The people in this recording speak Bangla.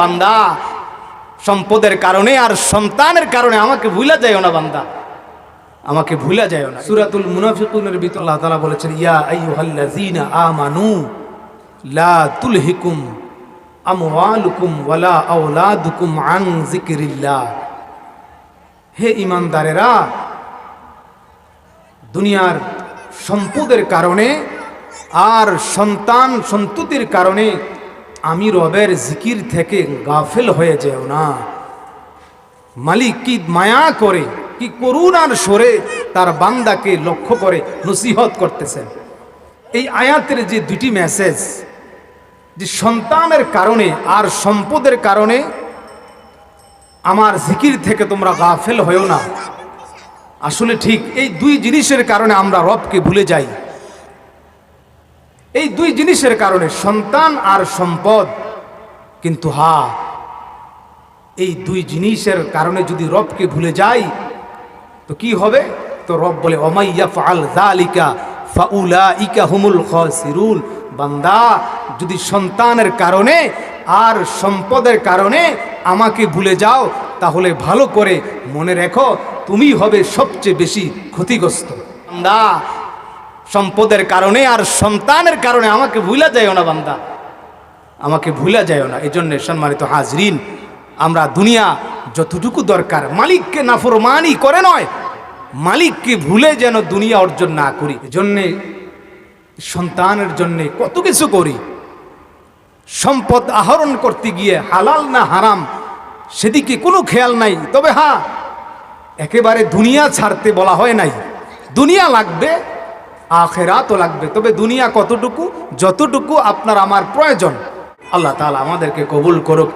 বান্দা সম্পদের কারণে আর সন্তানের কারণে আমাকে ভুলে যায়ও না বান্দা, আমাকে ভুলে যায়ও না। সূরাতুল মুনাফিকুনের ভিতর আল্লাহ তাআলা বলেছেন, ইয়া আইয়ুহাল্লাযীনা আমানু লা তুলহিকুম আমওয়ালুকুম ওয়ালা আওলাদুকুম আন যিকরিল্লাহ। হে ঈমানদারেরা, দুনিয়ার সম্পদের কারণে আর সন্তান সন্ততির কারণে আমি রবের জিকির থেকে গাফেল হয়ে যেও না। মালিক কি মায়া করে, কি করুণার স্বরে তার বান্দাকে লক্ষ্য করে নসিহত করতেছেন। এই আয়াতের যে দুটি মেসেজ, যে সন্তানের কারণে আর সম্পদের কারণে আমার জিকির থেকে তোমরা গাফেল হয়েও না, আসলে ঠিক এই দুই জিনিসের কারণে আমরা রবকে ভুলে যাই। এই দুই জিনিসের কারণে, সন্তান আর সম্পদ। কিন্তু এই দুই জিনিসের কারণে যদি রবকে ভুলে যাই তো কি হবে? তো রব বলে, ওমাই ইয়াফআল যালিকা ফাউলাইকা হুমুল খাসিরুন। বান্দা, যদি সন্তানের কারণে আর সম্পদের কারণে আমাকে ভুলে যাও, তাহলে ভালো করে মনে রেখো, তুমি হবে সবচেয়ে বেশি ক্ষতিগ্রস্ত। বান্দা, সম্পদের কারণে আর সন্তানের কারণে আমাকে ভুলে যায়ও না বান্দা, আমাকে ভুলে যায়ও না। এই জন্য সম্মানিত হাজরিন, আমরা দুনিয়া যতটুকু দরকার মালিককে নাফরমানি করে নয়, মালিককে ভুলে যেন দুনিয়া অর্জন না করি। এজন্যে সন্তানের জন্যে কত কিছু করি। সম্পদ আহরণ করতে গিয়ে হালাল না হারাম সেদিকে কোনো খেয়াল নাই। তবে একেবারে দুনিয়া ছাড়তে বলা হয় নাই। দুনিয়া লাগবে, আখিরাতও লাগবে, তবে দুনিয়া কতটুকু? যতটুকু আপনার আমার প্রয়োজন। আল্লাহ তাআলা আমাদেরকে কবুল করুক।